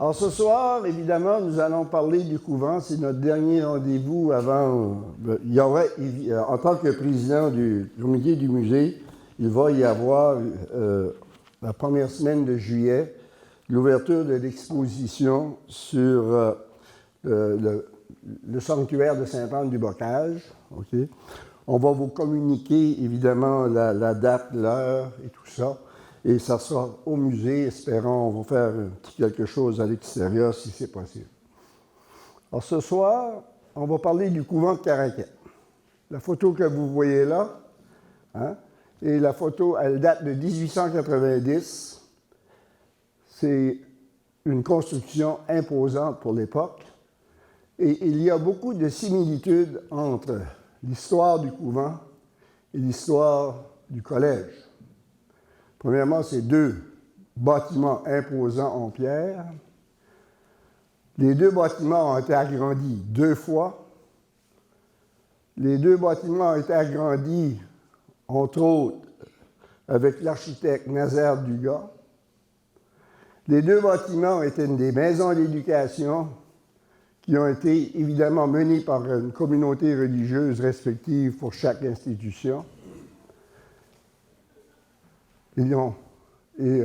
Alors ce soir, évidemment, nous allons parler du couvent. C'est notre dernier rendez-vous avant. Il y aurait, en tant que président du comité du musée, il va y avoir la première semaine de juillet l'ouverture de l'exposition sur le sanctuaire de Sainte-Anne-du-Bocage. Okay? On va vous communiquer évidemment la date, l'heure et tout ça. Et ça sera au musée. Espérons, on va faire quelque chose à l'extérieur si c'est possible. Alors ce soir, on va parler du couvent de Caraquet. La photo que vous voyez là, hein, et la photo, elle date de 1890. C'est une construction imposante pour l'époque. Et il y a beaucoup de similitudes entre l'histoire du couvent et l'histoire du collège. Premièrement, c'est deux bâtiments imposants en pierre. Les deux bâtiments ont été agrandis 2 fois. Les deux bâtiments ont été agrandis, entre autres, avec l'architecte Nazaire Dugas. Les deux bâtiments étaient des maisons d'éducation qui ont été évidemment menées par une communauté religieuse respective pour chaque institution. Et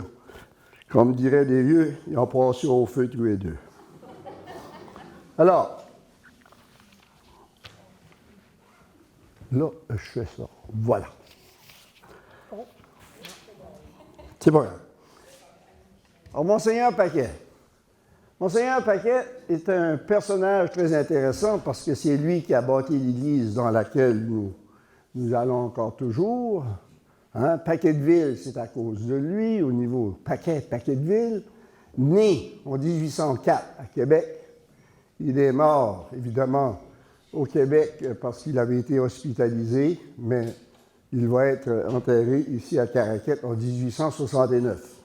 comme diraient les vieux, ils ont passé au feu tous les deux. Alors, là, je fais ça. Voilà. C'est pas grave. Alors, Monseigneur Paquet. Monseigneur Paquet est un personnage très intéressant parce que c'est lui qui a bâti l'église dans laquelle nous allons encore toujours. Hein? Paquetteville, c'est à cause de lui, au niveau Paquetteville. Né en 1804 à Québec. Il est mort, évidemment, au Québec parce qu'il avait été hospitalisé, mais il va être enterré ici à Caraquet en 1869.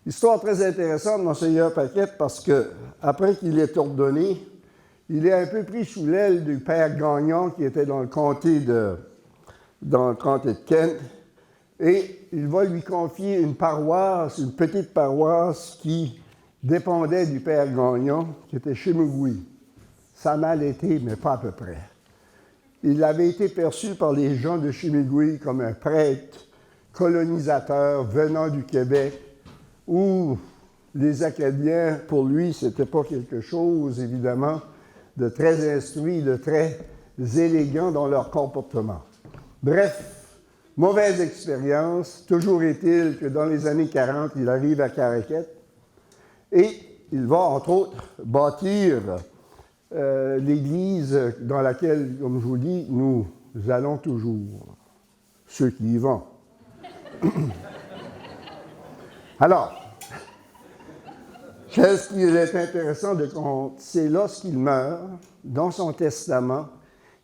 Histoire très intéressante, Monseigneur Paquet, parce qu'après qu'il est ordonné, il est un peu pris sous l'aile du père Gagnon qui était dans le comté de Kent, et il va lui confier une paroisse, une petite paroisse qui dépendait du père Gagnon, qui était Chemougoui. Ça a mal été, mais pas à peu près. Il avait été perçu par les gens de Chemougoui comme un prêtre colonisateur venant du Québec, où les Acadiens, pour lui, c'était pas quelque chose, évidemment, de très instruit, de très élégant dans leur comportement. Bref, mauvaise expérience. Toujours est-il que dans les années 40, il arrive à Caraquet et il va, entre autres, bâtir l'église dans laquelle, comme je vous dis, nous allons toujours, ceux qui y vont. Alors, qu'est-ce qui est intéressant de compte, c'est lorsqu'il meurt, dans son testament,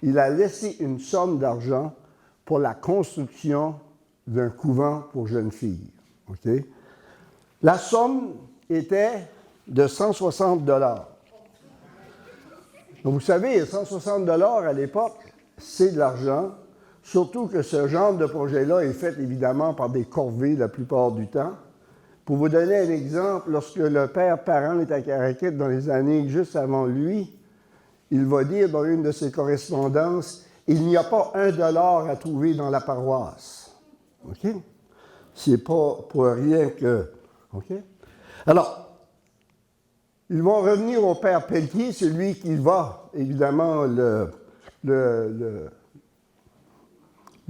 il a laissé une somme d'argent pour la construction d'un couvent pour jeunes filles. Okay? La somme était de 160 $. Donc, vous savez, 160 $ à l'époque, c'est de l'argent, surtout que ce genre de projet-là est fait évidemment par des corvées la plupart du temps. Pour vous donner un exemple, lorsque le père Parent est à Caraquet dans les années juste avant lui, il va dire dans une de ses correspondances, il n'y a pas $1 à trouver dans la paroisse. OK? C'est pas pour rien que... OK? Alors, ils vont revenir au père Pelletier, celui qui va, évidemment, le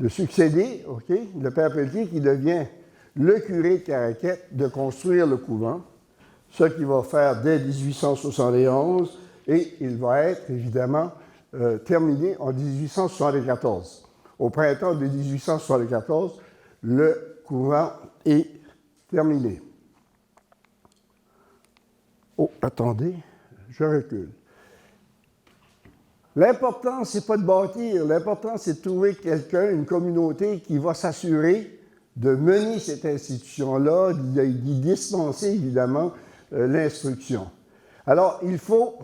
succéder, OK? Le père Pelletier qui devient le curé de Caraquet de construire le couvent, ce qu'il va faire dès 1871, et il va être, évidemment, terminé en 1874. Au printemps de 1874, le couvent est terminé. Oh, attendez, je recule. L'important, ce n'est pas de bâtir, l'important, c'est de trouver quelqu'un, une communauté qui va s'assurer de mener cette institution-là, d'y dispenser, évidemment, l'instruction. Alors, il faut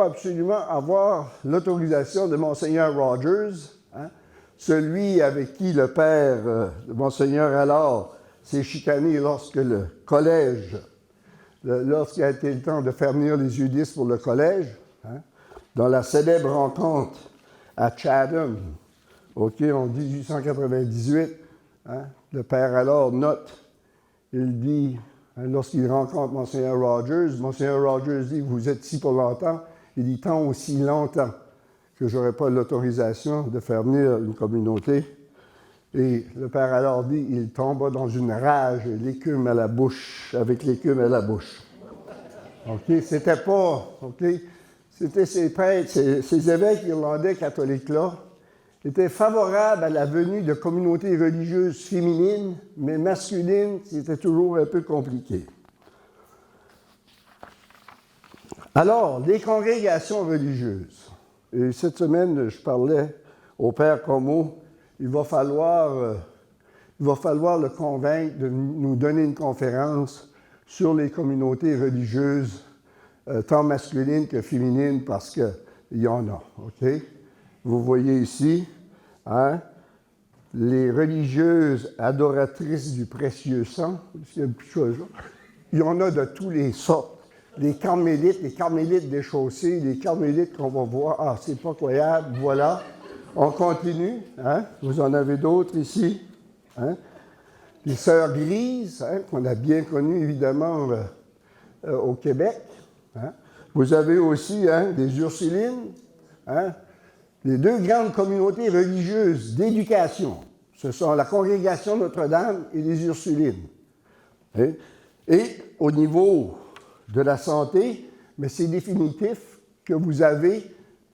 absolument avoir l'autorisation de Monseigneur Rogers, hein, celui avec qui le père, Monseigneur Allard, s'est chicané lorsque le collège lorsqu'il a été le temps de faire venir les udistes pour le collège, hein, dans la célèbre rencontre à Chatham, OK, en 1898, hein, le père alors note, il dit, hein, lorsqu'il rencontre Monseigneur Rogers, Monseigneur Rogers dit, vous êtes ici pour longtemps, il dit, tant aussi longtemps que je n'aurai pas l'autorisation de faire venir une communauté. Et le père alors dit, il tomba dans une rage, l'écume à la bouche, avec l'écume à la bouche. OK, c'était pas, OK, c'était ces prêtres, ces évêques irlandais catholiques-là, étaient favorables à la venue de communautés religieuses féminines, mais masculines, c'était toujours un peu compliqué. Alors, les congrégations religieuses. Et cette semaine, je parlais au père Como, il va falloir le convaincre de nous donner une conférence sur les communautés religieuses, tant masculines que féminines, parce qu'il y en a. OK? Vous voyez ici, hein, les religieuses adoratrices du précieux sang. Il y en a de toutes les sortes. Les carmélites déchaussés, les carmélites qu'on va voir. Ah, c'est pas croyable, voilà. On continue, hein? Vous en avez d'autres ici. Hein? Les sœurs grises, hein, qu'on a bien connues évidemment au Québec. Hein? Vous avez aussi, hein, des Ursulines, hein? Les deux grandes communautés religieuses d'éducation. Ce sont la Congrégation Notre-Dame et les Ursulines. Hein? Et au niveau de la santé, mais c'est définitif que vous avez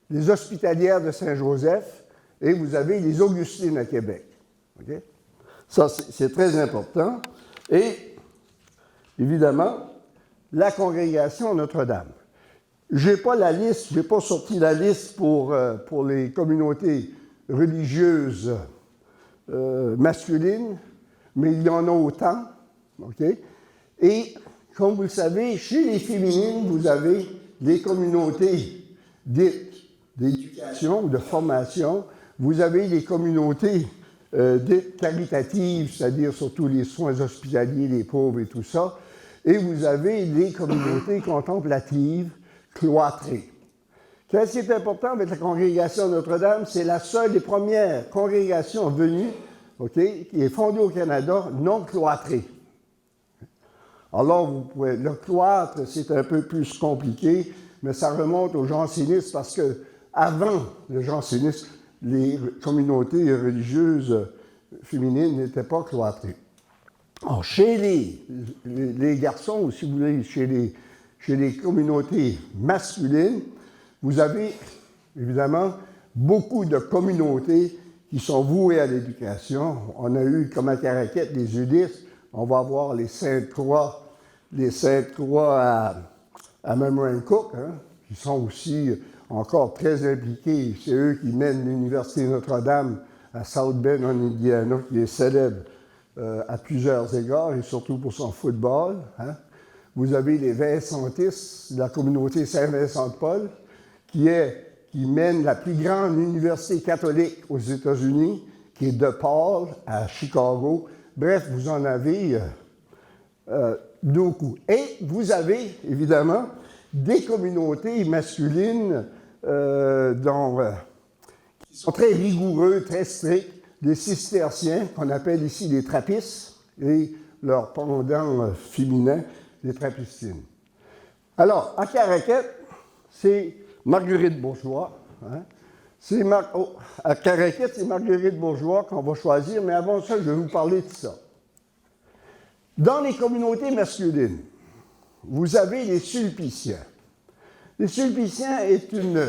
les Hospitalières de Saint-Joseph et vous avez les Augustines à Québec. Okay? Ça, c'est très important. Et, évidemment, la Congrégation Notre-Dame. Je n'ai pas la liste, je n'ai pas sorti la liste pour les communautés religieuses masculines, mais il y en a autant. Okay? Et, comme vous le savez, chez les féminines, vous avez les communautés dites d'éducation ou de formation. Vous avez les communautés dites caritatives, c'est-à-dire surtout les soins hospitaliers, les pauvres et tout ça. Et vous avez les communautés contemplatives, cloîtrées. Qu'est-ce qui est important avec la congrégation Notre-Dame? C'est la seule des premières congrégations venues, okay, qui est fondée au Canada, non cloîtrée. Alors, le cloître, c'est un peu plus compliqué, mais ça remonte au jansénisme parce que avant le jansénisme, les communautés religieuses féminines n'étaient pas cloîtrées. Alors, chez les garçons, ou si vous voulez, chez les communautés masculines, vous avez évidemment beaucoup de communautés qui sont vouées à l'éducation. On a eu, comme à Caraquette, les udistes. On va avoir les Saintes-Croix à Memramcook, hein, qui sont aussi encore très impliqués. C'est eux qui mènent l'Université Notre-Dame à South Bend, en Indiana, qui est célèbre à plusieurs égards, et surtout pour son football. Hein. Vous avez les Vincentistes, la communauté Saint-Vincent-de-Paul, qui mène la plus grande université catholique aux États-Unis, qui est DePaul, à Chicago. Bref, vous en avez beaucoup. Et vous avez, évidemment, des communautés masculines qui sont très rigoureux, très stricts, des cisterciens, qu'on appelle ici les trappistes, et leur pendant féminin, les trappistines. Alors, à Caraquette, c'est Marguerite Bourgeois. Hein? À Caraquette, c'est Marguerite Bourgeois qu'on va choisir, mais avant ça, je vais vous parler de ça. Dans les communautés masculines, vous avez les Sulpiciens. Les Sulpiciens est une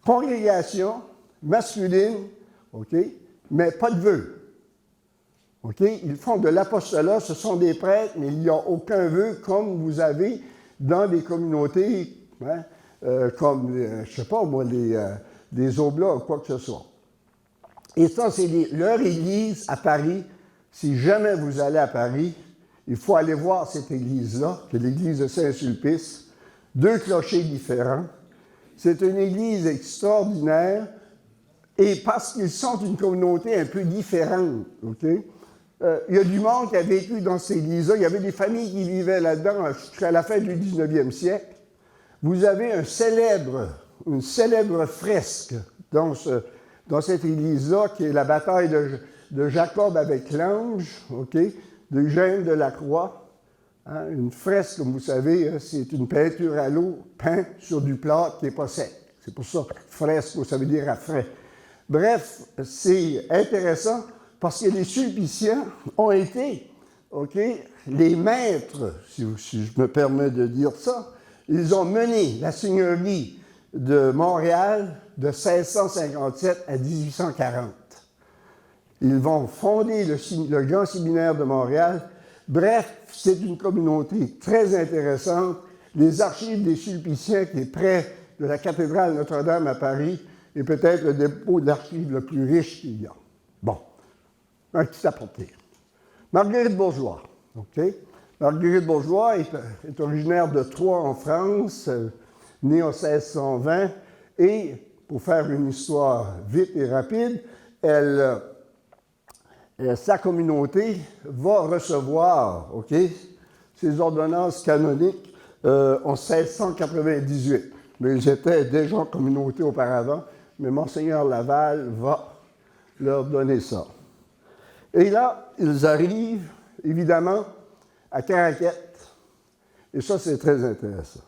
congrégation masculine, OK, mais pas de vœux. OK? Ils font de l'apostolat, ce sont des prêtres, mais il n'y a aucun vœu comme vous avez dans des communautés, hein, comme, je ne sais pas moi, des Oblats ou quoi que ce soit. Et ça, c'est leur église à Paris. Si jamais vous allez à Paris, il faut aller voir cette église-là, qui est l'église de Saint-Sulpice. Deux clochers différents. C'est une église extraordinaire. Et parce qu'ils sont une communauté un peu différente, OK? il y a du monde qui a vécu dans cette église-là. Il y avait des familles qui vivaient là-dedans jusqu'à la fin du 19e siècle. Vous avez une célèbre fresque dans cette église-là, qui est la bataille de Jacob avec l'ange, d'Eugène de la Croix. Hein, une fresque, comme vous savez, c'est une peinture à l'eau peinte sur du plâtre qui n'est pas sec. C'est pour ça, fresque, ça veut dire à frais. Bref, c'est intéressant parce que les Sulpiciens ont été, les maîtres, si je me permets de dire ça, ils ont mené la seigneurie de Montréal de 1657 à 1840. Ils vont fonder le grand séminaire de Montréal. Bref, c'est une communauté très intéressante. Les archives des Sulpiciens, qui est près de la cathédrale Notre-Dame à Paris, est peut-être le dépôt d'archives le plus riche qu'il y a. Bon, un petit aparté. Marguerite Bourgeois. Marguerite Bourgeois est originaire de Troyes en France, née en 1620, et, pour faire une histoire vite et rapide, sa communauté va recevoir ses ordonnances canoniques en 1698. Mais ils étaient déjà en communauté auparavant, mais Monseigneur Laval va leur donner ça. Et là, ils arrivent, évidemment, à Caraquette. Et ça, c'est très intéressant.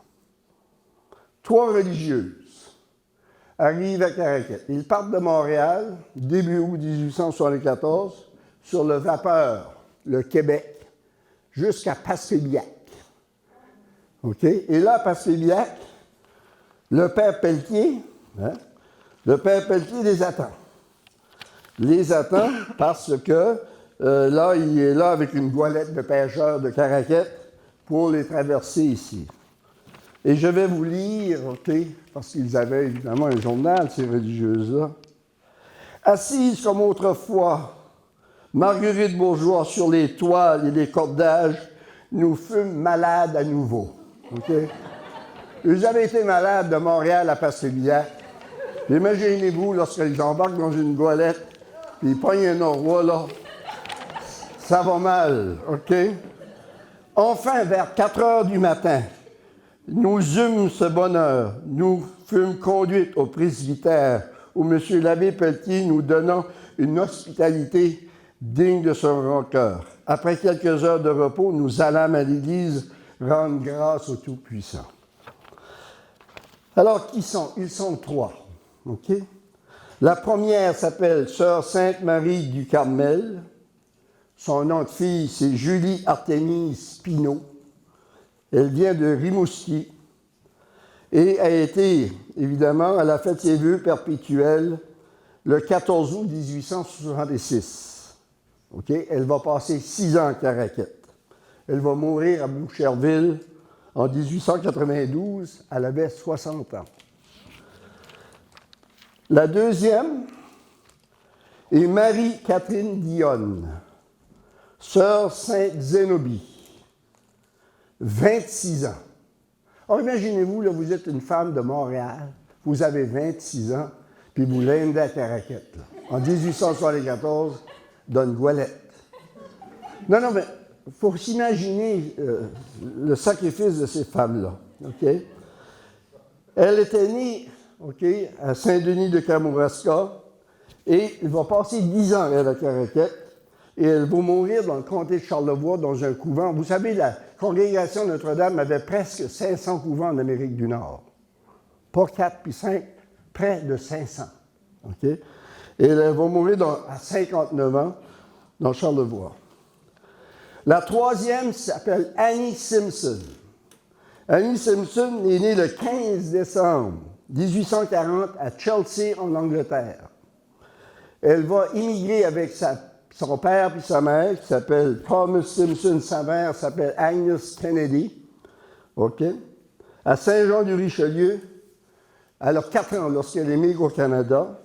3 religieuses arrivent à Caraquette. Ils partent de Montréal, début août 1874, sur le vapeur, le Québec, jusqu'à Passepébiac. Et là, à Passepébiac, le père Pelletier les attend. Les attend parce que là, il est là avec une goélette de pêcheurs de Caraquette pour les traverser ici. Et je vais vous lire, parce qu'ils avaient évidemment un journal, ces religieuses-là. Assises comme autrefois, Marguerite Bourgeois sur les toiles et les cordages, nous fûmes malades à nouveau. Ils avaient été malades de Montréal à Passepébiac. Imaginez-vous, lorsqu'ils embarquent dans une goélette, puis ils pognent un orrois, là, ça va mal, Enfin, vers 4 heures du matin, nous eûmes ce bonheur. Nous fûmes conduites au presbytère, où M. l'abbé Pelletier nous donnant une hospitalité digne de son grand cœur. Après quelques heures de repos, nous allâmes à l'église rendre grâce au Tout-Puissant. Alors, qui sont? Ils sont 3. La première s'appelle Sœur Sainte-Marie du Carmel. Son nom de fille, c'est Julie Artémise Pinault. Elle vient de Rimouski. Et a été, évidemment, elle a fait ses vœux perpétuels le 14 août 1866. Elle va passer 6 ans à Caraquette. Elle va mourir à Boucherville en 1892. Elle avait 60 ans. La deuxième est Marie-Catherine Dionne, sœur Sainte-Zénobie, 26 ans. Alors, imaginez-vous, là, vous êtes une femme de Montréal, vous avez 26 ans, puis vous l'endez à Caraquette, là, en 1874, dans une goélette. Non, mais il faut s'imaginer le sacrifice de ces femmes-là. Elle était née à Saint-Denis de Kamouraska, et elle va passer 10 ans à la Caraquette, et elle va mourir dans le comté de Charlevoix, dans un couvent. Vous savez, la congrégation Notre-Dame avait presque 500 couvents en Amérique du Nord. Pas 4 puis 5, près de 500. Et elle va mourir à 59 ans dans Charlevoix. La troisième s'appelle Annie Simpson. Annie Simpson est née le 15 décembre 1840 à Chelsea, en Angleterre. Elle va immigrer avec son père et sa mère, qui s'appelle Thomas Simpson. Sa mère s'appelle Agnes Kennedy. À Saint-Jean-du-Richelieu, elle a 4 ans lorsqu'elle émigre au Canada,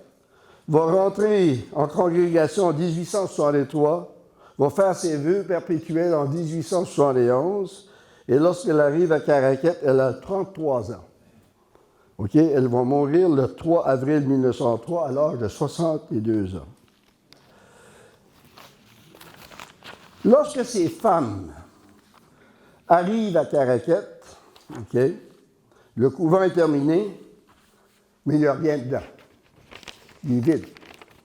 va rentrer en congrégation en 1863, va faire ses vœux perpétuels en 1871, et lorsqu'elle arrive à Caraquette, elle a 33 ans. Elle va mourir le 3 avril 1903 à l'âge de 62 ans. Lorsque ces femmes arrivent à Caraquette, OK, le couvent est terminé, mais il n'y a rien dedans. Il est vide.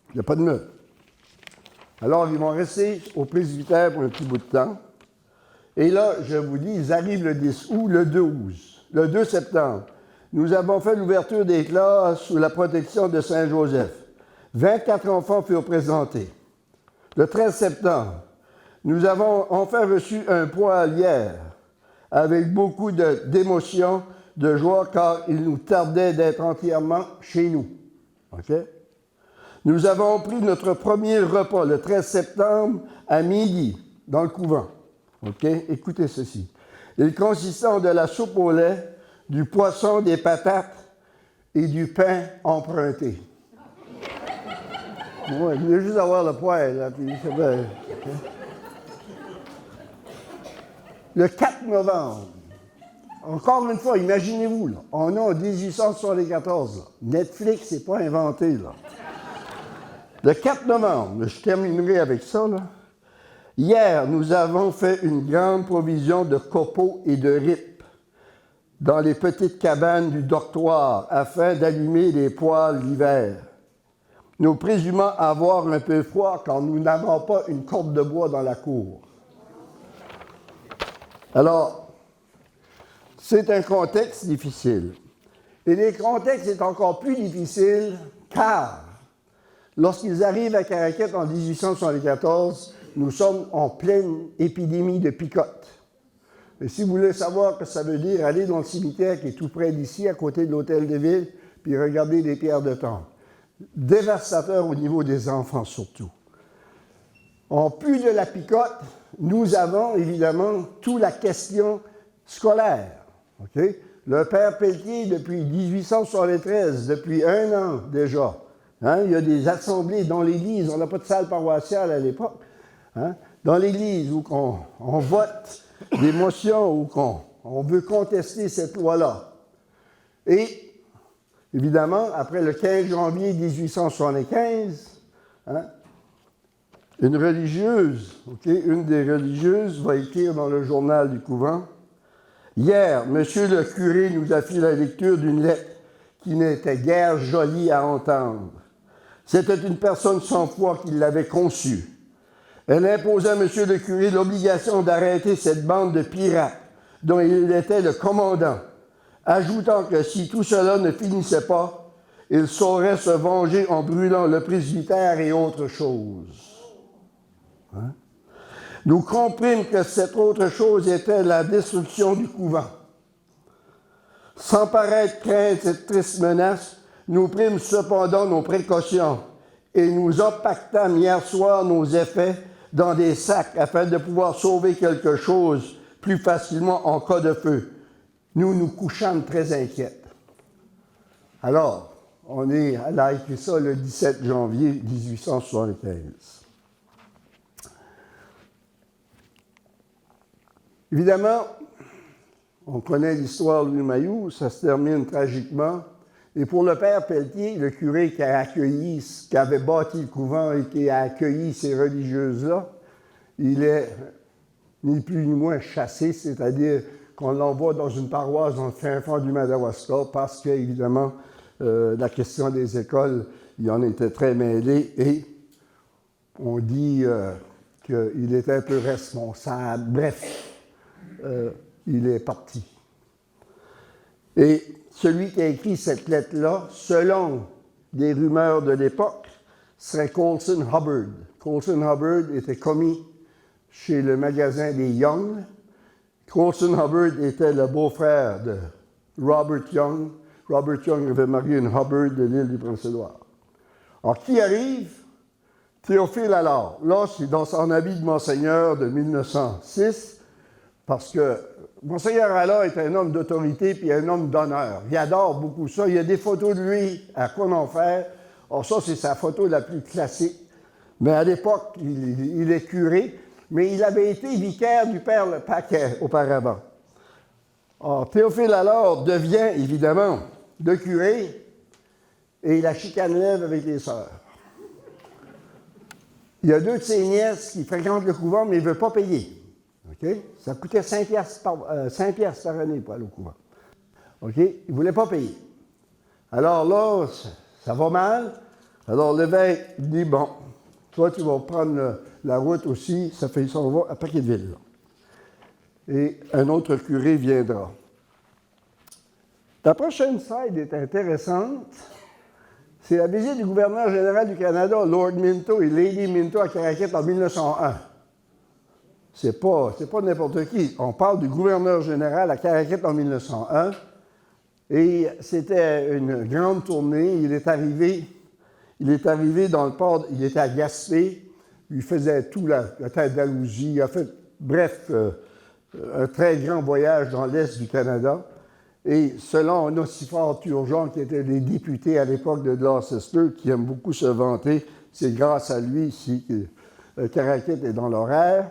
Il n'y a pas de meubles. Alors, ils vont rester au presbytère pour un petit bout de temps. Et là, je vous dis, ils arrivent le 10 août, le 12, le 2 septembre. Nous avons fait l'ouverture des classes sous la protection de Saint-Joseph. 24 enfants furent présentés. Le 13 septembre, nous avons enfin reçu un poêle hier, avec beaucoup d'émotion, de joie, car il nous tardait d'être entièrement chez nous. OK? Nous avons pris notre premier repas le 13 septembre à midi, dans le couvent. OK? Écoutez ceci. Il consistait de la soupe au lait, du poisson, des patates et du pain emprunté. Ouais, il venait juste avoir le poêle, là, puis c'est bien. Le 4 novembre, encore une fois, imaginez-vous, là, on est en 1874. Là. Netflix n'est pas inventé, là. Le 4 novembre, je terminerai avec ça, là. Hier, nous avons fait une grande provision de copeaux et de ripes dans les petites cabanes du dortoir afin d'allumer les poêles l'hiver. Nous présumons avoir un peu froid car nous n'avons pas une corde de bois dans la cour. Alors, c'est un contexte difficile. Et le contexte est encore plus difficile car lorsqu'ils arrivent à Caraquette en 1874, nous sommes en pleine épidémie de picote. Et si vous voulez savoir ce que ça veut dire, allez dans le cimetière qui est tout près d'ici, à côté de l'hôtel de ville, puis regardez les pierres de temple. Dévastateur au niveau des enfants surtout. En plus de la picote, nous avons évidemment toute la question scolaire. Okay? Le père Pelletier, depuis 1873, depuis 1 an déjà, hein, il y a des assemblées dans l'Église, on n'a pas de salle paroissiale à l'époque, hein, dans l'Église où on vote des motions, où on veut contester cette loi-là. Et évidemment, après le 15 janvier 1875, hein, une religieuse, une des religieuses va écrire dans le journal du couvent, « Hier, monsieur le curé nous a fait la lecture d'une lettre qui n'était guère jolie à entendre. C'était une personne sans foi qui l'avait conçue. Elle imposait à monsieur le curé l'obligation d'arrêter cette bande de pirates dont il était le commandant, ajoutant que si tout cela ne finissait pas, il saurait se venger en brûlant le presbytère et autre chose. Hein? Nous comprîmes que cette autre chose était la destruction du couvent. Sans paraître craindre cette triste menace, nous prîmes cependant nos précautions et nous empaquetâmes hier soir nos effets dans des sacs afin de pouvoir sauver quelque chose plus facilement en cas de feu. Nous nous couchâmes très inquiètes. Alors, elle a écrit ça le 17 janvier 1875. Évidemment, on connaît l'histoire de Louis-Mailloux, ça se termine tragiquement. Et pour le père Pelletier, le curé qui a accueilli, qui avait bâti le couvent et qui a accueilli ces religieuses-là, il est ni plus ni moins chassé, c'est-à-dire qu'on l'envoie dans une paroisse dans le fin fond du Madawaska parce qu'évidemment, la question des écoles, il en était très mêlé et on dit qu'il était un peu responsable. Bref, il est parti. Et celui qui a écrit cette lettre-là, selon des rumeurs de l'époque, serait Colson Hubbard. Colson Hubbard était commis chez le magasin des Young. Colson Hubbard était le beau-frère de Robert Young. Robert Young avait marié une Hubbard de l'île du Prince-Édouard. Alors, qui arrive? Théophile Allard. Là, c'est dans son habit de monseigneur de 1906, parce que Monseigneur Allard est un homme d'autorité puis un homme d'honneur. Il adore beaucoup ça. Il y a des photos de lui à Conon-Fer. Alors ça, c'est sa photo la plus classique. Mais à l'époque, il est curé, mais il avait été vicaire du père Le Paquet auparavant. Alors, Théophile Allard devient, évidemment, le curé et il a chicane lève avec les sœurs. Il y a deux de ses nièces qui fréquentent le couvent, mais il ne veut pas payer. Okay? Ça coûtait 5 piastres par année pour aller au couvent. Okay? Il ne voulait pas payer. Alors là, ça va mal. Alors l'évêque dit, bon, toi tu vas prendre la route aussi, ça fait ça, on va à Paquetteville. Et un autre curé viendra. La prochaine slide est intéressante. C'est la visite du gouverneur général du Canada, Lord Minto et Lady Minto à Caraquette en 1901. C'est pas n'importe qui. On parle du gouverneur général à Caraquette en 1901. Et c'était une grande tournée. Il est arrivé dans le port, il était à Gaspé. Il faisait tout la terre d'Alousie. Il a fait, bref, un très grand voyage dans l'est du Canada. Et selon Onesphore Turgeon, qui était le député à l'époque de Gloucester, qui aime beaucoup se vanter, c'est grâce à lui ici que Caraquette est dans l'horaire.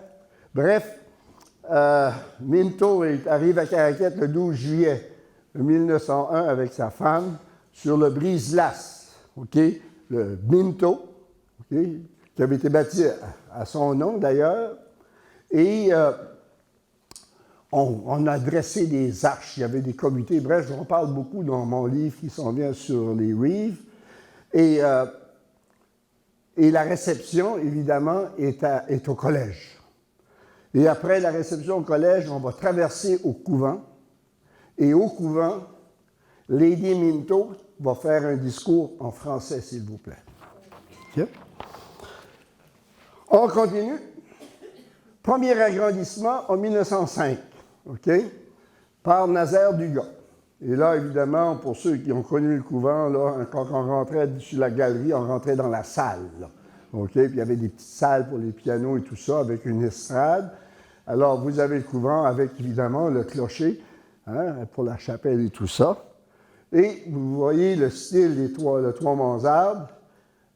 Bref, Minto arrive à Caraquette le 12 juillet 1901 avec sa femme sur le brise-glace, okay? Le Minto, okay? Qui avait été bâti à son nom d'ailleurs. Et on a dressé des arches, il y avait des comités. Bref, j'en parle beaucoup dans mon livre qui s'en vient sur les Reeves. Et la réception, évidemment, est au collège. Et après la réception au collège, on va traverser au couvent. Et au couvent, Lady Minto va faire un discours en français, s'il vous plaît. Okay. On continue. Premier agrandissement en 1905, okay, par Nazaire Dugas. Et là, évidemment, pour ceux qui ont connu le couvent, là, quand on rentrait sur la galerie, on rentrait dans la salle. Là, okay? Puis il y avait des petites salles pour les pianos et tout ça, avec une estrade. Alors, vous avez le couvent avec, évidemment, le clocher, hein, pour la chapelle et tout ça. Et vous voyez le style des trois mansardes,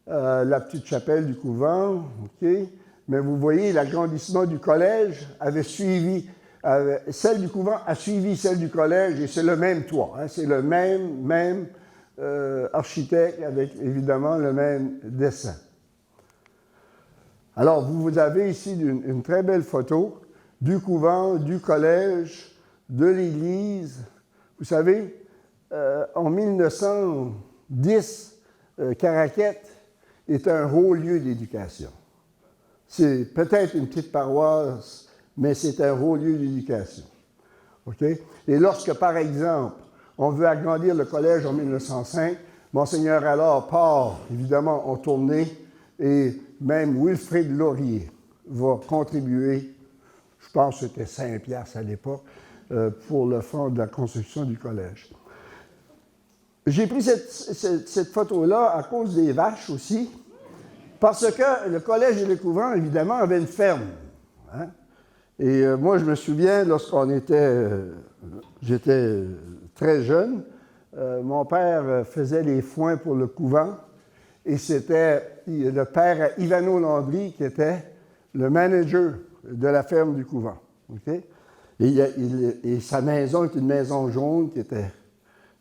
la petite chapelle du couvent, OK? Mais vous voyez, l'agrandissement du collège avait suivi, celle du couvent a suivi celle du collège, et c'est le même toit, hein, c'est le même architecte avec, évidemment, le même dessin. Alors, vous avez ici une très belle photo du couvent, du collège, de l'église. Vous savez, en 1910, Caraquette est un haut lieu d'éducation. C'est peut-être une petite paroisse, mais c'est un haut lieu d'éducation. Okay? Et lorsque, par exemple, on veut agrandir le collège en 1905, Monseigneur Allard part, évidemment, en tournée, et même Wilfrid Laurier va contribuer, je pense que c'était 5 piastres à l'époque, pour le fonds de la construction du collège. J'ai pris cette photo-là à cause des vaches aussi, parce que le collège et le couvent, évidemment, avaient une ferme. Hein? Et moi, je me souviens, j'étais très jeune, mon père faisait les foins pour le couvent, et c'était le père Ivano Landry qui était le manager de la ferme du couvent. Okay? Et sa maison est une maison jaune qui était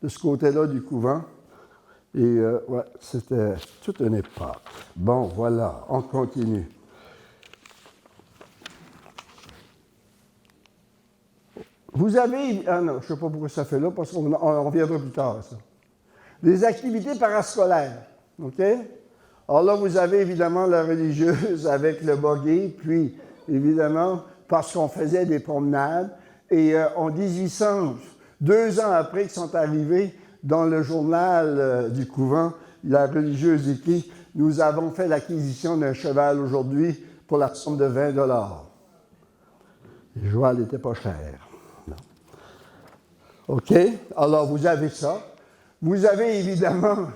de ce côté-là du couvent. Et ouais, c'était toute une époque. Bon, voilà, on continue. Vous avez... Ah non, je ne sais pas pourquoi ça fait là, parce qu'on reviendra plus tard, ça. Les activités parascolaires, OK? Alors là, vous avez évidemment la religieuse avec le buggy, puis évidemment, parce qu'on faisait des promenades. Et en 1800, 2 ans après qu'ils sont arrivés, dans le journal du couvent, la religieuse écrit « Nous avons fait l'acquisition d'un cheval aujourd'hui pour la somme de 20 $. Le cheval n'était pas cher. Non. OK? Alors, vous avez ça. Vous avez évidemment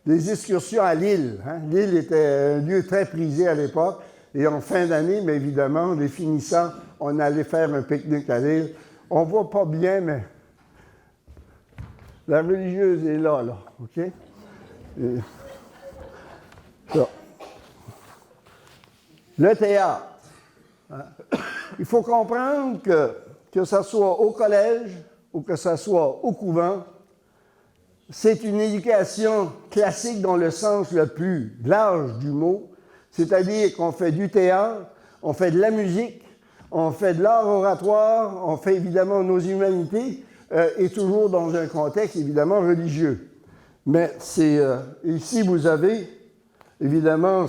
des excursions à Lille. Hein? Lille était un lieu très prisé à l'époque. Et en fin d'année, mais évidemment, les finissants, on allait faire un pique-nique à Lille. On ne voit pas bien, mais la religieuse est là, OK? Ça. Le théâtre. Il faut comprendre que ça soit au collège ou que ça soit au couvent, c'est une éducation classique dans le sens le plus large du mot. c'est-à-dire qu'on fait du théâtre, on fait de la musique, on fait de l'art oratoire, on fait évidemment nos humanités, et toujours dans un contexte évidemment religieux. Mais ici vous avez évidemment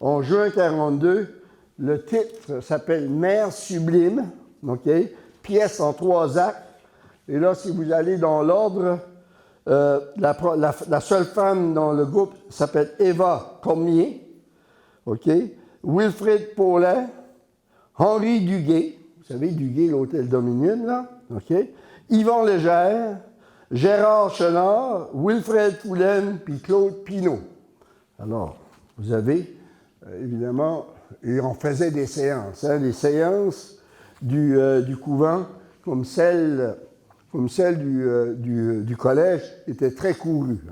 en juin 1942, le titre s'appelle Mère sublime, okay? Pièce en 3 actes. Et là, si vous allez dans l'ordre, la seule femme dans le groupe s'appelle Eva Cormier, okay? Wilfrid Paulin, Henri Duguay, vous savez, Duguay, l'hôtel Dominion, là, okay? Yvan Légère, Gérard Chenard, Wilfred Poulaine, puis Claude Pinault. Alors, vous avez, évidemment, et on faisait des séances, des séances du couvent, comme celle du collège, étaient très courues.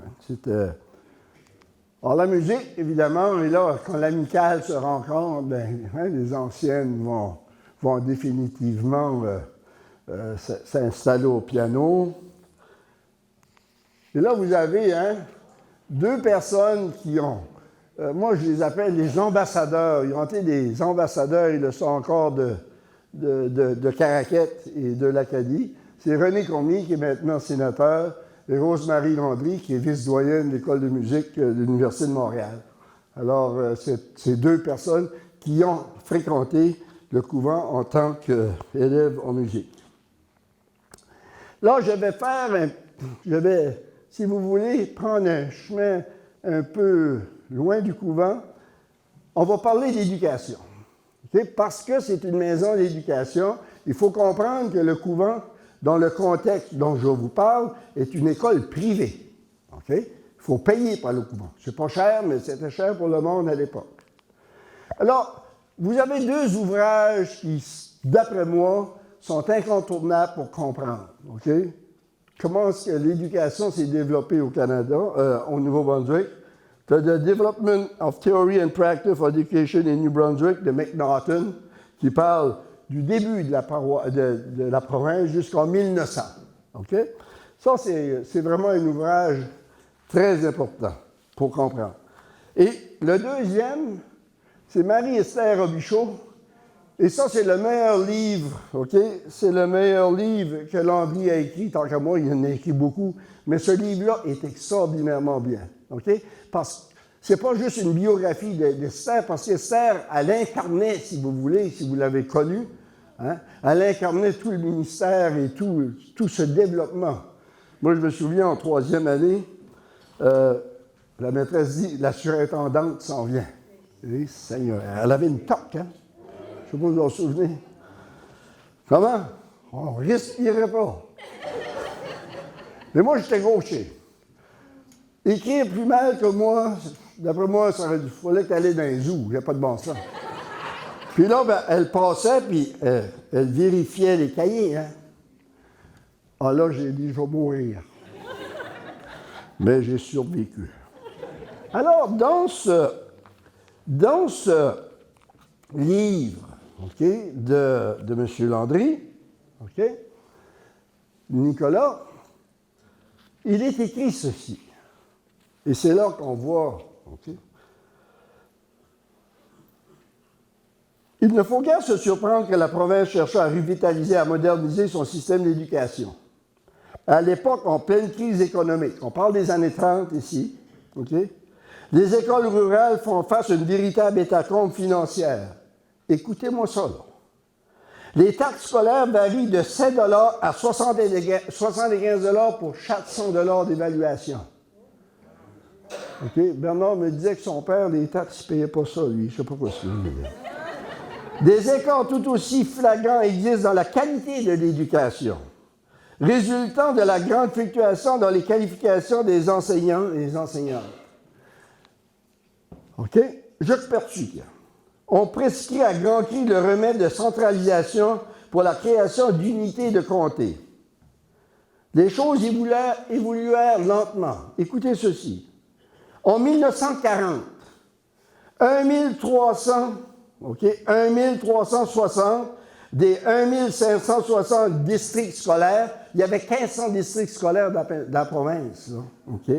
Alors, la musique, évidemment, et là, quand l'amicale se rencontre, les anciennes vont définitivement s'installer au piano. Et là, vous avez 2 personnes qui ont, moi je les appelle les ambassadeurs, ils ont été des ambassadeurs, ils le sont encore de Caraquette et de l'Acadie. C'est René Cormier qui est maintenant sénateur et Rose-Marie Landry qui est vice-doyenne de l'École de musique de l'Université de Montréal. Alors, c'est 2 personnes qui ont fréquenté le couvent en tant qu'élèves en musique. Là, je vais, si vous voulez, prendre un chemin un peu loin du couvent. On va parler d'éducation. Okay? Parce que c'est une maison d'éducation, il faut comprendre que le couvent, dans le contexte dont je vous parle, est une école privée. Okay? Il faut payer par le couvent. C'est pas cher, mais c'était cher pour le monde à l'époque. Alors, vous avez 2 ouvrages qui, d'après moi, sont incontournables pour comprendre. Okay? Comment est-ce que l'éducation s'est développée au Canada, au Nouveau-Brunswick? The Development of Theory and Practice for Education in New Brunswick de McNaughton, qui parle du début de la province jusqu'en 1900. Okay? Ça, c'est vraiment un ouvrage très important pour comprendre. Et le deuxième, c'est Marie-Esther Robichaud. Et ça, c'est le meilleur livre, OK? C'est le meilleur livre que Landry a écrit, tant qu'à moi, il en a écrit beaucoup. Mais ce livre-là est extraordinairement bien, OK? Parce que c'est pas juste une biographie d'Esther, parce qu'Esther, elle incarnait, si vous voulez, si vous l'avez connue, elle incarnait tout le ministère et tout ce développement. Moi, je me souviens, en 3e année, la maîtresse dit, la surintendante s'en vient. Et Seigneur, elle avait une toque, hein? Je ne sais pas si vous vous en souvenez. Comment? On ne respirait pas. Mais moi, j'étais gaucher. Écrire plus mal que moi, d'après moi, il fallait que tu allais dans un zoo. Il n'y a pas de bon sens. Puis là, elle passait, puis elle vérifiait les cahiers. Hein? Ah là, j'ai dit, je vais mourir. Mais j'ai survécu. Alors, dans ce livre, okay, de M. Landry, okay, Nicolas, il est écrit ceci. Et c'est là qu'on voit, okay, il ne faut guère se surprendre que la province cherchât à revitaliser, à moderniser son système d'éducation. À l'époque, en pleine crise économique, on parle des années 30 ici, okay, les écoles rurales font face à une véritable hécatombe financière. Écoutez-moi ça, là. Les taxes scolaires varient de 7 $ à 75 $ pour chaque 100 $ d'évaluation. Okay? Bernard me disait que son père, les taxes, il ne payait pas ça, lui. Je ne sais pas quoi c'est. Des écarts tout aussi flagrants existent dans la qualité de l'éducation, résultant de la grande fluctuation dans les qualifications des enseignants et des enseignantes. OK? Je perpétue. On prescrit à grands cris le remède de centralisation pour la création d'unités de comté. Les choses évoluèrent lentement. Écoutez ceci. En 1940, 1360 des 1560 districts scolaires, il y avait 1500 districts scolaires dans la province. Là. OK?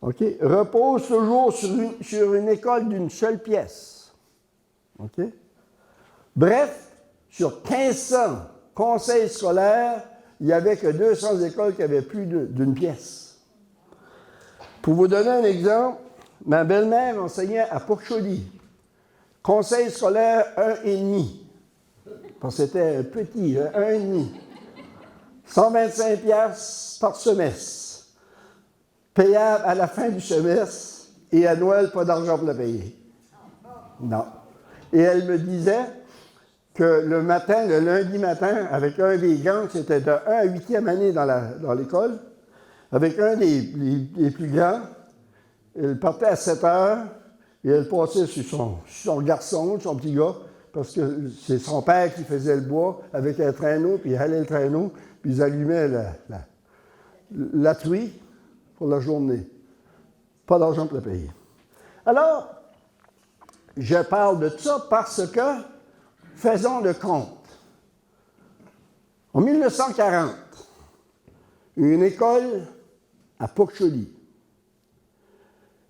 OK, repose toujours sur une école d'une seule pièce. OK? Bref, sur 1500 conseils scolaires, il n'y avait que 200 écoles qui avaient plus d'une pièce. Pour vous donner un exemple, ma belle-mère enseignait à Pourchaudy. Conseil scolaire 1,5. Parce que c'était petit, 1,5. 125 piastres par semestre. Payable à la fin du semestre et à Noël, pas d'argent pour le payer. Non. Et elle me disait que le matin, le lundi matin, avec un des grands, c'était de 1 à 8e année dans l'école, avec un des plus grands, elle partait à 7 heures et elle passait sur son garçon, son petit gars, parce que c'est son père qui faisait le bois avec un traîneau, puis il halait le traîneau, puis ils allumaient la truie pour la journée. Pas d'argent pour le payer. Alors, je parle de ça parce que, faisons le compte. En 1940, une école à Pourchaudy,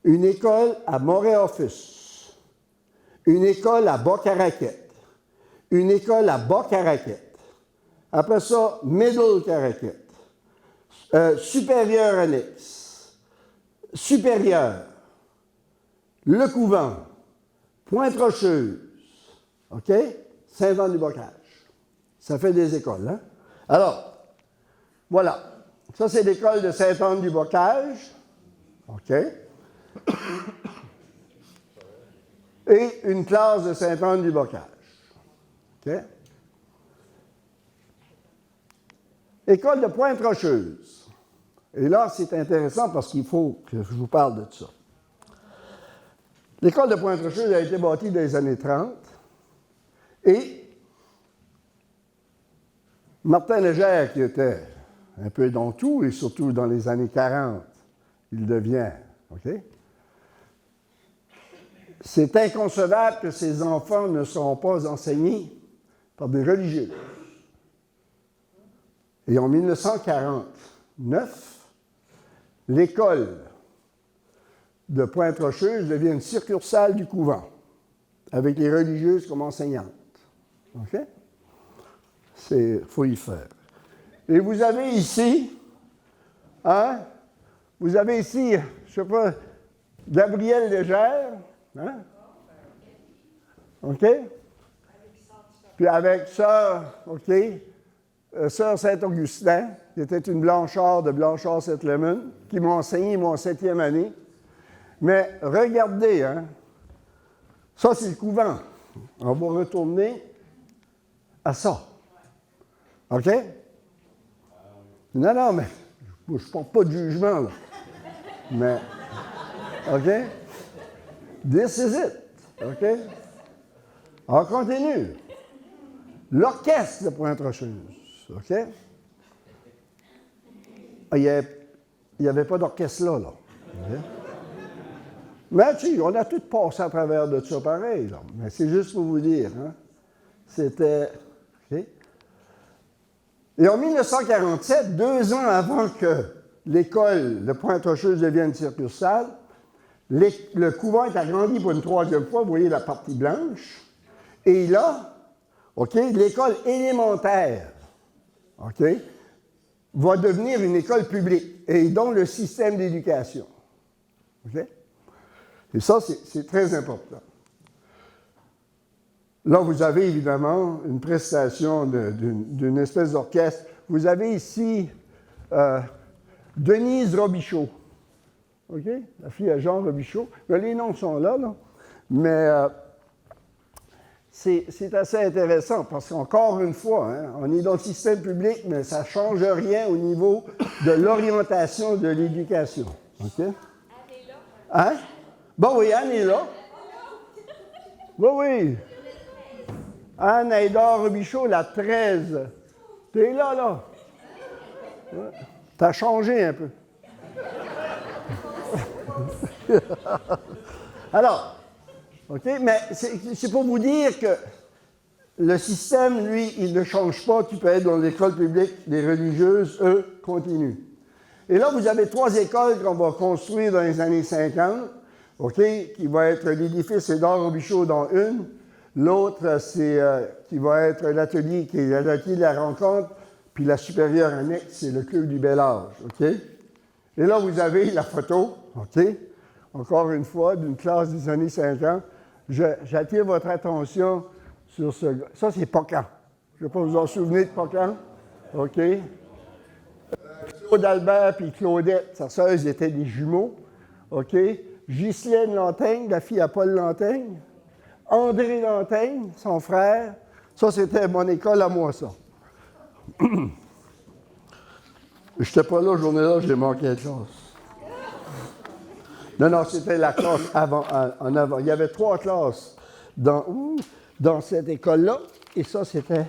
une école à Montréal-Offus, une école à Bas-Caraquette, une école à Bas-Caraquette, après ça, Middle Caraquette, supérieur annexe, supérieur, Le Couvent, Pointe-Rocheuse, OK? Saint-Jean-du-Bocage. Ça fait des écoles, hein? Alors, voilà. Ça, c'est l'école de Saint-Anne-du-Bocage. OK? Et une classe de Saint-Anne-du-Bocage. OK? École de Pointe-Rocheuse. Et là, c'est intéressant parce qu'il faut que je vous parle de ça. L'école de Pointe-Rocheuse a été bâtie dans les années 30 et Martin Légère, qui était un peu dans tout, et surtout dans les années 40, il devient, OK? C'est inconcevable que ces enfants ne seront pas enseignés par des religieux. Et en 1949, l'école de Pointe-Rocheuse devient une succursale du couvent, avec les religieuses comme enseignantes. OK? Il faut y faire. Et vous avez ici, je ne sais pas, Gabrielle Légère, hein? OK? Puis avec Sœur, OK? Sœur Saint-Augustin, qui était une Blanchard de Blanchard-Settlemont, qui m'a enseigné mon 7e année. Mais regardez, hein? Ça, c'est le couvent. On va retourner à ça. OK? Non, mais je ne porte pas de jugement, là. Mais, OK? This is it. OK? On continue. L'orchestre de Pointe-Rocheuse. OK? Il n'y avait pas d'orchestre là. OK? Mais tu sais, on a tout passé à travers de ça pareil. Là. Mais c'est juste pour vous dire. Hein? C'était... OK? Et en 1947, 2 ans avant que l'école de Pointe-Rocheuse devienne succursale, le couvent est agrandi pour une 3e fois. Vous voyez la partie blanche. Et là, OK, l'école élémentaire, OK, va devenir une école publique, et donc le système d'éducation. OK? Et ça, c'est très important. Là, vous avez évidemment une prestation d'une espèce d'orchestre. Vous avez ici Denise Robichaud. OK? La fille à Jean Robichaud. Les noms sont là. Mais c'est assez intéressant parce qu'encore une fois, hein, on est dans le système public, mais ça ne change rien au niveau de l'orientation de l'éducation. OK? Anne est là. Hein? Bon, oui, Anne est là. Oui. Anne Aïdar Robichaud, la 13. Tu es là. Ouais. Tu as changé un peu. Alors, OK, mais c'est pour vous dire que le système, lui, il ne change pas. Tu peux être dans l'école publique, les religieuses, eux, continuent. Et là, vous avez 3 écoles qu'on va construire dans les années 50, OK, qui va être l'édifice Édouard Robichaud dans une. L'autre, c'est qui va être l'atelier, qui est l'atelier de la rencontre, puis la supérieure annexe, c'est le club du bel âge, OK? Et là, vous avez la photo, OK? Encore une fois, d'une classe des années 50. J'attire votre attention sur ce gars. Ça, c'est Pocan. Je ne sais pas vous en souvenez de Pocan. OK? Claude Albert et Claudette, sa sœur, ils étaient des jumeaux. OK? Ghislaine Lantaigne, la fille à Paul Lantaigne. André Lantaigne, son frère. Ça, c'était mon école à moi, ça. Je n'étais pas là, journée-là, j'ai manqué de classe. Non, c'était la classe en avant. Il y avait 3 classes dans cette école-là. Et ça, c'était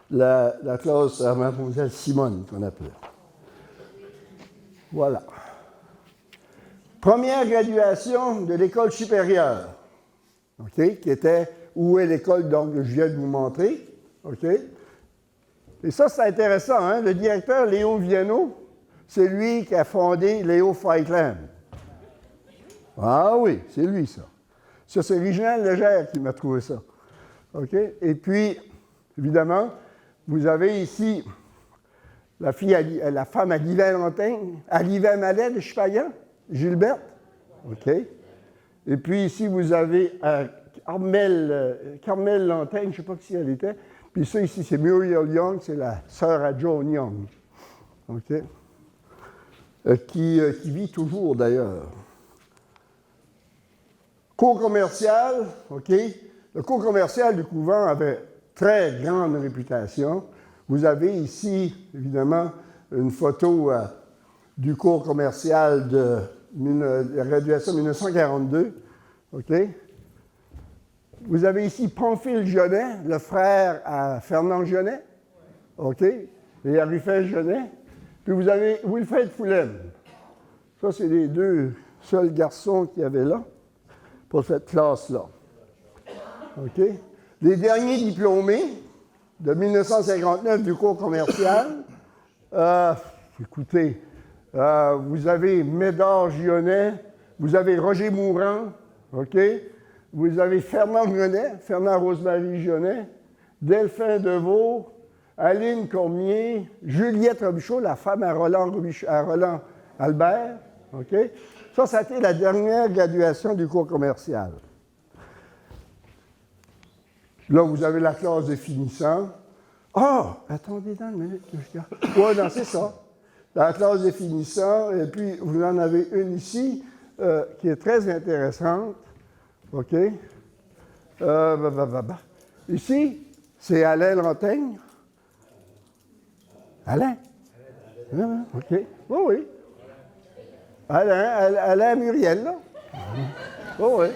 la classe à Mademoiselle Simone, qu'on appelait. Voilà. Première graduation de l'école supérieure, OK, qui était où est l'école donc, que je viens de vous montrer. OK? Et ça, c'est intéressant, hein? Le directeur Léo Viano, c'est lui qui a fondé Léo Fight Club. Ah oui, c'est lui, ça. Ça, c'est Réginald Légère qui m'a trouvé ça. OK? Et puis, évidemment, vous avez ici la femme à Livet Mallet de Chupagan, Gilberte. OK? Et puis ici, vous avez Carmel Lantaigne, je ne sais pas qui elle était. Puis ça, ici, c'est Muriel Young, c'est la sœur à Joan Young. OK? Qui vit toujours, d'ailleurs. Cours commercial, OK? Le cours commercial du couvent avait très grande réputation. Vous avez ici, évidemment, une photo du cours commercial de la graduation 1942. OK? Vous avez ici Pamphile Genet, le frère à Fernand Genet. OK? Et à Ruffin Genet. Puis vous avez Wilfred Foulem. Ça, c'est les 2 seuls garçons qu'il y avait là, pour cette classe-là. OK? Les derniers diplômés de 1959 du cours commercial, écoutez, vous avez Médard Gionnet, vous avez Roger Mourant, OK? Vous avez Fernand Genet, Fernand Rosemary Genet, Delphin Deveau, Aline Cormier, Juliette Robichaud, la femme à Roland Albert, OK? Ça a été la dernière graduation du cours commercial. Là, vous avez la classe de finissants. Ah! Attendez dans une minute que je regarde. Oui, non, c'est ça. La classe de finissants. Et puis, vous en avez une ici qui est très intéressante. OK? Ici, c'est Alain Lantaigne. Alain? OK. Oui, oui. Alain Muriel, là. Oui, oui.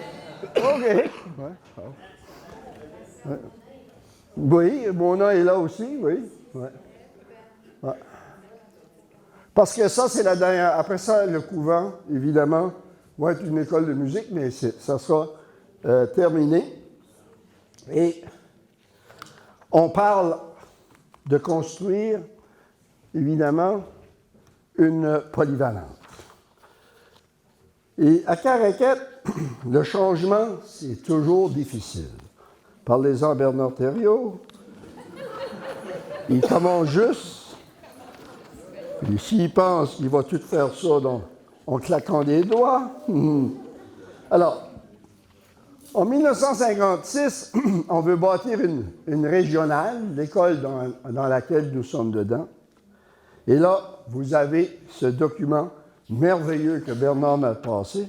OK. Ouais. Ouais. Oui, mon nom est là aussi, oui. Ouais. Ouais. Parce que ça, c'est la dernière. Après ça, le couvent, évidemment, va être une école de musique, mais ça sera terminé. Et on parle de construire, évidemment, une polyvalente. Et à Caraquette, le changement, c'est toujours difficile. Parlez-en à Bernard Thériault. Il commence juste. Et s'il pense qu'il va tout faire ça en claquant des doigts. Alors, en 1956, on veut bâtir une régionale, l'école dans laquelle nous sommes dedans. Et là, vous avez ce document merveilleux que Bernard m'a passé.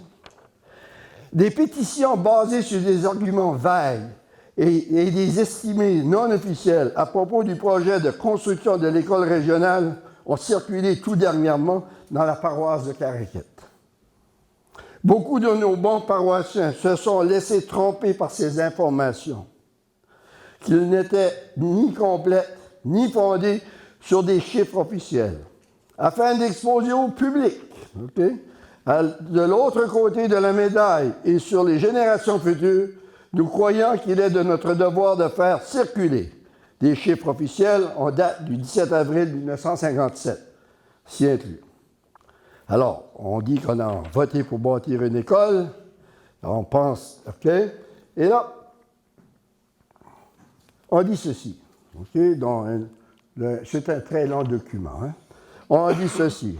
Des pétitions basées sur des arguments vagues et des estimés non officiels à propos du projet de construction de l'école régionale ont circulé tout dernièrement dans la paroisse de Caraquette. Beaucoup de nos bons paroissiens se sont laissés tromper par ces informations, qu'ils n'étaient ni complètes ni fondées sur des chiffres officiels, afin d'exposer au public, okay, de l'autre côté de la médaille et sur les générations futures, nous croyons qu'il est de notre devoir de faire circuler des chiffres officiels en date du 17 avril 1957, s'y inclus. Alors, on dit qu'on a voté pour bâtir une école. On pense, OK? Et là, on dit ceci. OK? C'est un très long document. Hein? On dit ceci.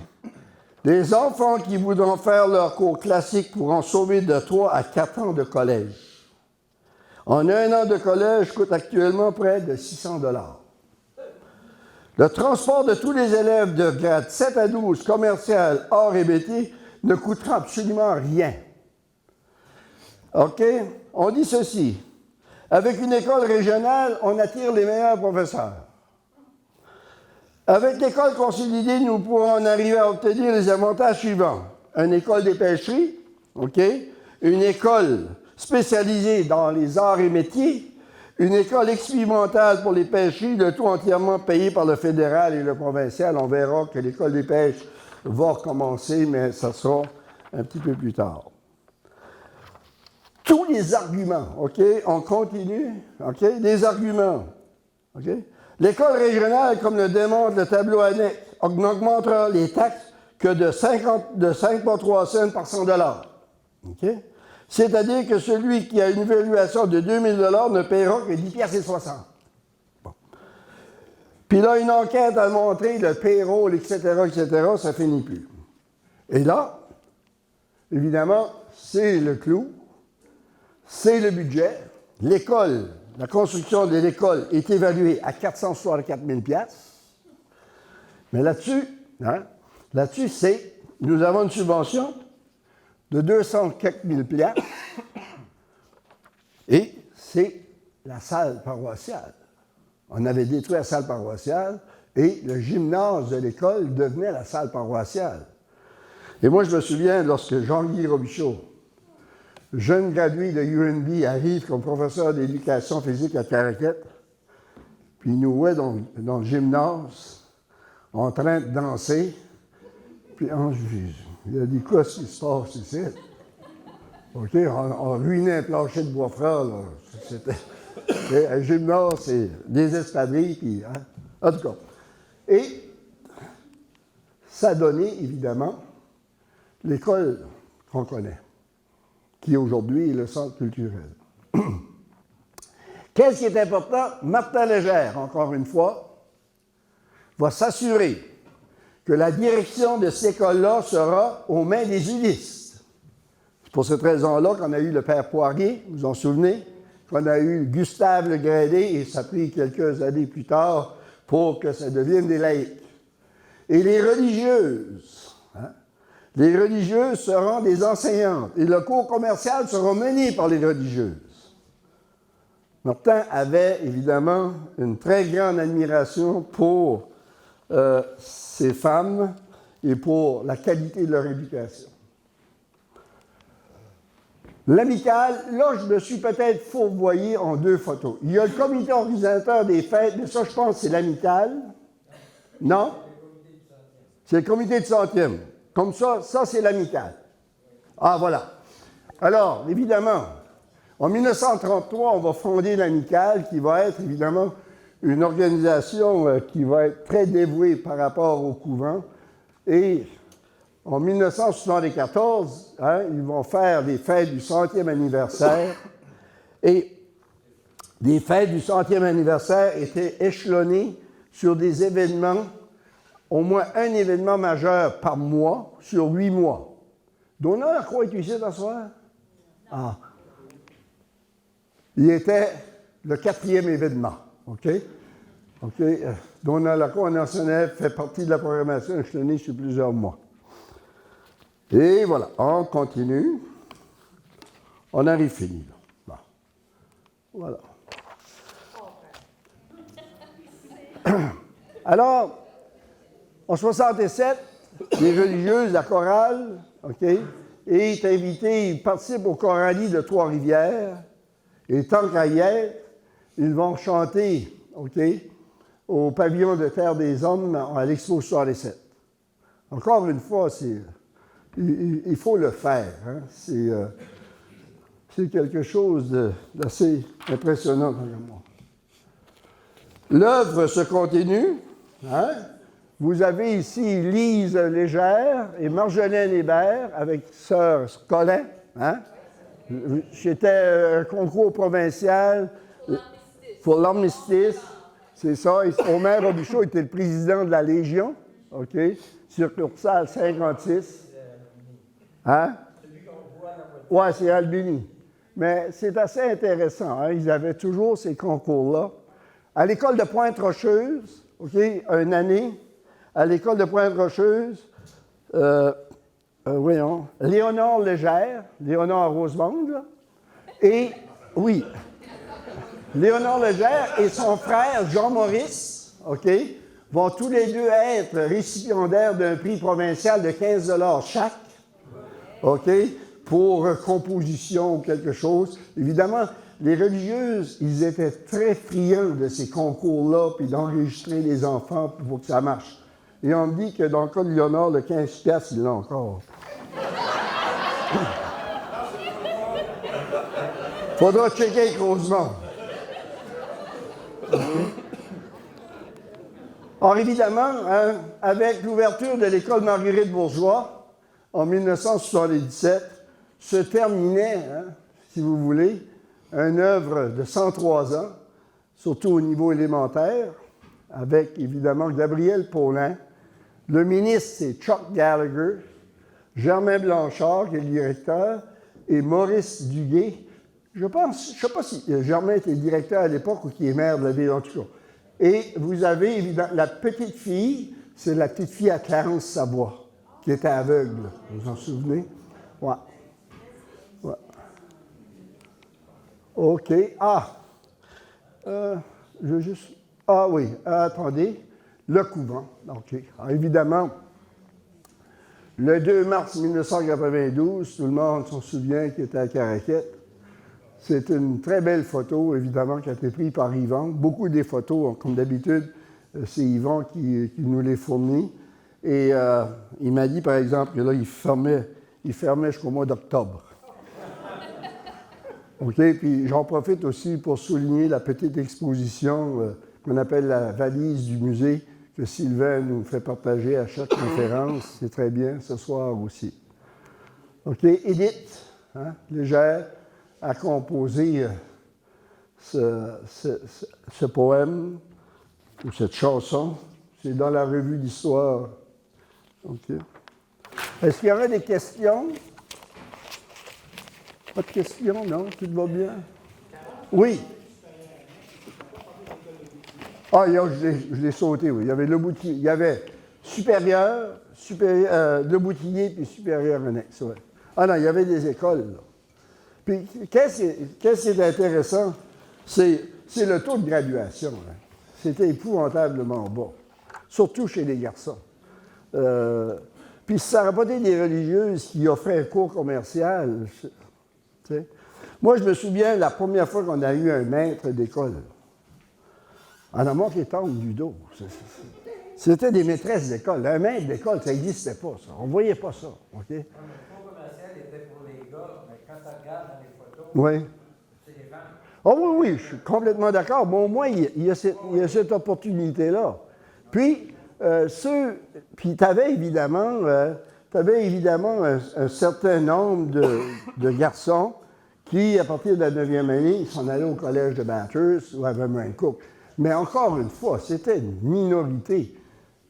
Les enfants qui voudront faire leur cours classique pourront sauver de 3 à 4 ans de collège. En 1 an de collège coûte actuellement près de 600 $. Le transport de tous les élèves de grade 7 à 12, commercial, art et métier, ne coûtera absolument rien. OK? On dit ceci. Avec une école régionale, on attire les meilleurs professeurs. Avec l'école consolidée, nous pourrons en arriver à obtenir les avantages suivants. Une école des pêcheries, OK? Une école spécialisée dans les arts et métiers, une école expérimentale pour les pêcheries, le tout entièrement payé par le fédéral et le provincial. On verra que l'école des pêches va recommencer, mais ça sera un petit peu plus tard. Tous les arguments, OK? On continue, OK? Les arguments, OK? L'école régionale, comme le démontre le tableau annexe, n'augmentera les taxes que de 5,3 cents par 100 $. OK? C'est-à-dire que celui qui a une évaluation de 2 000 $ ne paiera que 10,60 $. Bon. Puis là, une enquête a montré le payroll, etc., ça ne finit plus. Et là, évidemment, c'est le clou, c'est le budget. L'école, la construction de l'école est évaluée à 464 000 $. Mais là-dessus, nous avons une subvention de 200 quelques mille $. Et c'est la salle paroissiale. On avait détruit la salle paroissiale et le gymnase de l'école devenait la salle paroissiale. Et moi, je me souviens, lorsque Jean-Guy Robichaud, jeune gradué de UNB, arrive comme professeur d'éducation physique à Caraquette, puis il nous voit dans le gymnase en train de danser, puis il a dit, quoi ce qui se passe ici? OK, on ruinait un plancher de bois franc, là. C'était un gymnase, c'est des espadrilles, puis, hein? En tout cas. Et ça a donné, évidemment, l'école qu'on connaît, qui aujourd'hui est le centre culturel. Qu'est-ce qui est important? Martin Légère, encore une fois, va s'assurer que la direction de cette école-là sera aux mains des UDistes. C'est pour cette raison-là qu'on a eu le père Poirier, vous vous en souvenez, qu'on a eu Gustave Le Gradé, et ça a pris quelques années plus tard pour que ça devienne des laïcs. Et les religieuses, les religieuses seront des enseignantes, et le cours commercial sera mené par les religieuses. Martin avait évidemment une très grande admiration pour ces femmes et pour la qualité de leur éducation. L'amicale, là, je me suis peut-être fourvoyé en 2 photos. Il y a le comité organisateur des fêtes, mais ça, je pense, c'est l'amicale. Non? C'est le comité de centième. Comme ça, c'est l'amicale. Ah, voilà. Alors, évidemment, en 1933, on va fonder l'amicale, qui va être, évidemment, une organisation qui va être très dévouée par rapport au couvent. Et en 1974, ils vont faire des fêtes du 100e anniversaire. Et les fêtes du 100e anniversaire étaient échelonnées sur des événements, au moins un événement majeur par mois, sur 8 mois. Donald Lacroix est ici ce soir? Ah. Il était le 4e événement. OK? OK. Donald Lacroix, un ancien fait partie de la programmation échelonnée sur plusieurs mois. Et voilà, on continue. On arrive fini. Bon. Voilà. Alors, en 67, les religieuses, la chorale, OK, est invitée, ils participent au choralie de Trois-Rivières. Et tant qu'à y être, ils vont chanter, OK, au pavillon de Terre des Hommes à l'Expo 67. Encore une fois, il faut le faire. Hein? C'est quelque chose d'assez impressionnant pour moi. L'œuvre se continue. Hein? Vous avez ici Lise Légère et Marjolaine Hébert avec sœur Colin. Hein? C'était un concours provincial pour l'armistice. C'est ça. Omer Robichaud était le président de la Légion. OK? Succursale 56. Hein? Oui, c'est Albini. Mais c'est assez intéressant. Hein? Ils avaient toujours ces concours-là. À l'école de Pointe-Rocheuse, OK, une année, à l'école de Pointe-Rocheuse, voyons, Léonard Légère, Léonard Rosemond, là, et, oui, Léonard Légère et son frère Jean-Maurice, OK, vont tous les deux être récipiendaires d'un prix provincial de 15 $ chaque, OK, pour composition ou quelque chose. Évidemment, les religieuses, ils étaient très friands de ces concours-là, puis d'enregistrer les enfants pour que ça marche. Et on me dit que dans le cas de Léonard, le 15$, il l'a encore. Faudra checker avec Rosemont. Alors évidemment, hein, avec l'ouverture de l'école Marguerite Bourgeois, en 1977, se terminait, hein, si vous voulez, une œuvre de 103 ans, surtout au niveau élémentaire, avec évidemment Gabriel Paulin. Le ministre, c'est Chuck Gallagher, Germain Blanchard, qui est le directeur, et Maurice Duguay. Je ne sais pas si Germain était directeur à l'époque ou qui est maire de la ville, en tout cas. Et vous avez évidemment la petite fille, c'est la petite fille à Clarence Savoie, qui était aveugle. Vous vous en souvenez? Ouais. Ouais. OK. Je veux juste. Ah oui, attendez. Le couvent. OK. Alors, évidemment, le 2 mars 1992, tout le monde s'en souvient qu'il était à Caraquette. C'est une très belle photo, évidemment, qui a été prise par Yvan. Beaucoup des photos, comme d'habitude, c'est Yvan qui nous les fournit. Et il m'a dit, par exemple, que là, il fermait jusqu'au mois d'octobre. OK? Puis j'en profite aussi pour souligner la petite exposition qu'on appelle la valise du musée, que Sylvain nous fait partager à chaque conférence. C'est très bien, ce soir aussi. OK? Édith, hein, Légère, a composé ce poème, ou cette chanson. C'est dans la revue d'histoire. OK. Est-ce qu'il y aurait des questions? Pas de questions, non? Tout va bien? Oui. Ah, je l'ai sauté, oui. Il y avait le boutillier. Il y avait supérieur, le boutillier, puis supérieur annexe. Ouais. Ah non, il y avait des écoles, là. Puis, qu'est-ce qui est intéressant? C'est le taux de graduation. Hein. C'était épouvantablement bas, surtout chez les garçons. Puis, ça n'aurait pas été des religieuses qui offraient un cours commercial. T'sais. Moi, je me souviens la première fois qu'on a eu un maître d'école. En amont qui est du dos. C'était des maîtresses d'école. Un maître d'école, ça n'existait pas, ça. On ne voyait pas ça. OK? Le cours commercial était pour les gars, mais quand tu regardes dans les photos, oui. C'est les femmes. Oh oui, oui, je suis complètement d'accord. Mais au moins, il y a cette opportunité-là. Puis, puis tu avais évidemment un certain nombre de garçons qui, à partir de la 9e année, s'en allaient au collège de Bathurst ou à Vermont Cook. Mais encore une fois, c'était une minorité.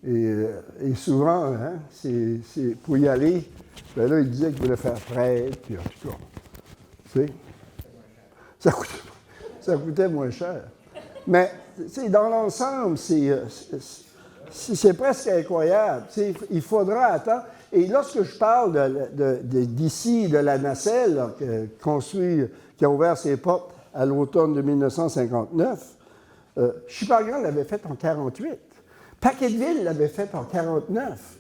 Et souvent, hein, c'est pour y aller, ben là, il disait qu'il voulait faire prêtre, puis en tout cas, tu sais, ça coûtait moins cher. Mais, tu sais, dans l'ensemble, c'est presque incroyable. Tu sais, il faudra attendre. Et lorsque je parle d'ici, de la nacelle, là, qui a ouvert ses portes à l'automne de 1959, Chupagan l'avait fait en 1948. Paquetteville l'avait fait en 1949.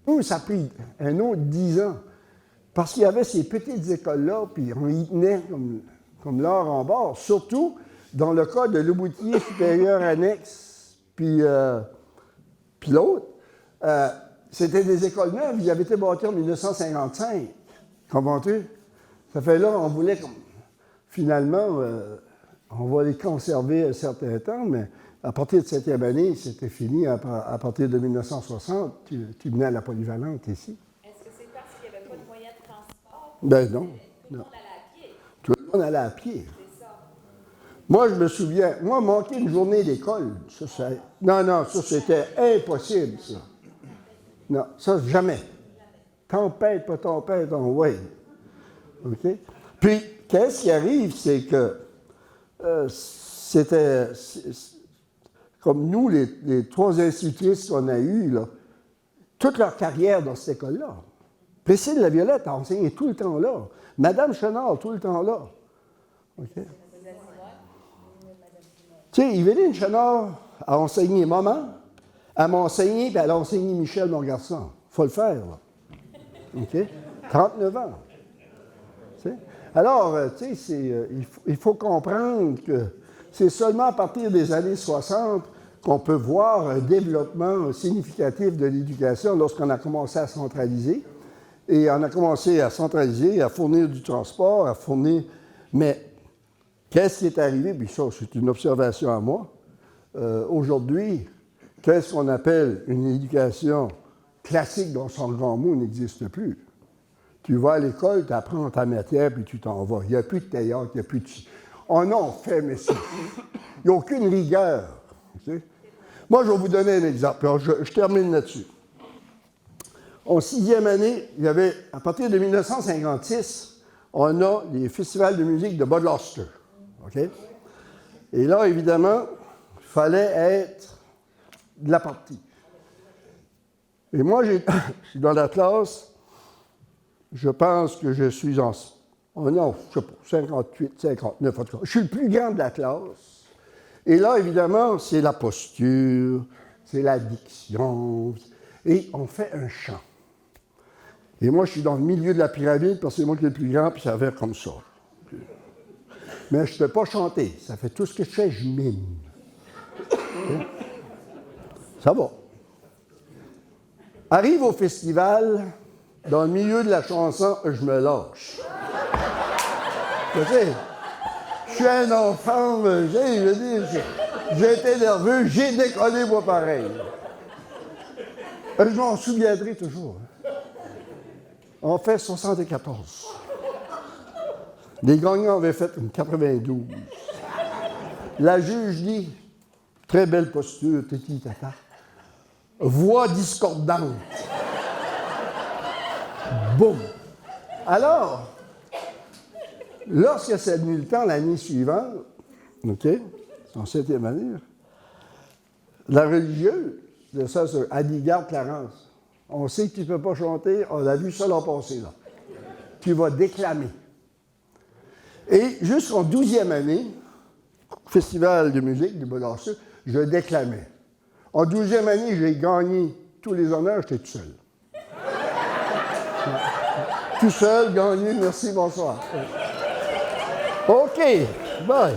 Nous, ça a pris un autre 10 ans. Parce qu'il y avait ces petites écoles-là, puis on y tenait comme l'or en bord. Surtout dans le cas de Leboutillier supérieur annexe, puis l'autre. C'était des écoles neuves, ils avaient été bâties en 1955. Comprends-tu? Ça fait là, on voulait finalement, on va les conserver un certain temps, À partir de 7e année, c'était fini. À partir de 1960, tu venais à la polyvalente ici. Est-ce que c'est parce qu'il n'y avait pas de moyens de transport? Ben non. Tout le monde allait à pied. Tout le monde allait à pied. C'est ça. Moi, je me souviens, moi, manquer une journée d'école, ça, c'était impossible, ça. Non, ça, jamais. Tempête, pas tempête, on ouais. OK? Puis, qu'est-ce qui arrive, c'est que comme nous, les 3 institutrices qu'on a eues, là, toute leur carrière dans cette école-là. Priscille Laviolette a enseigné tout le temps là. Madame Chenard, tout le temps là. OK? Tu sais, Yveline Chenard a enseigné maman, elle m'a enseigné, puis elle a enseigné Michel, mon garçon. Il faut le faire, là. OK? 39 ans. Tu sais? Alors, tu sais, il faut comprendre que c'est seulement à partir des années 60 qu'on peut voir un développement significatif de l'éducation lorsqu'on a commencé à centraliser. Et on a commencé à centraliser, à fournir du transport, à fournir... Mais qu'est-ce qui est arrivé? Puis ça, c'est une observation à moi. Aujourd'hui, qu'est-ce qu'on appelle une éducation classique dans son grand mot n'existe plus. Tu vas à l'école, tu apprends ta matière, puis tu t'en vas. Il n'y a plus de théâtre, il n'y a plus de... On en fait, mais il n'y a aucune rigueur. Tu sais? Moi, je vais vous donner un exemple. Alors, je termine là-dessus. En 6e année, il y avait, à partir de 1956, on a les festivals de musique de Bud Lauster. OK? Et là, évidemment, il fallait être de la partie. Et moi, je suis dans la classe, je pense que je suis en... Oh non, je ne sais pas, 58, 59, en tout cas. Je suis le plus grand de la classe. Et là, évidemment, c'est la posture, c'est la diction, et on fait un chant. Et moi, je suis dans le milieu de la pyramide, parce que c'est moi qui est le plus grand, puis ça va faire comme ça. Mais je ne peux pas chanter. Ça fait tout ce que je fais, je mime. Ça va. Arrive au festival, dans le milieu de la chanson, je me lâche. Tu sais, je suis un enfant, j'ai été nerveux, j'ai décollé moi pareil. Je m'en souviendrai toujours. On fait 74. Les gagnants avaient fait une 92. La juge dit, très belle posture, titi tata. Voix discordante. Boum. Alors, lorsque c'est venu le temps, l'année suivante, OK, en 7e année, la religieuse, de ça, c'est Abigail Clarence. On sait que tu ne peux pas chanter, on a vu ça l'an passé, là. Tu vas déclamer. Et jusqu'en 12e année, festival de musique du Bud Lauster, je déclamais. En 12e année, j'ai gagné tous les honneurs, j'étais tout seul. Tout seul, gagné, merci, bonsoir. OK, bye.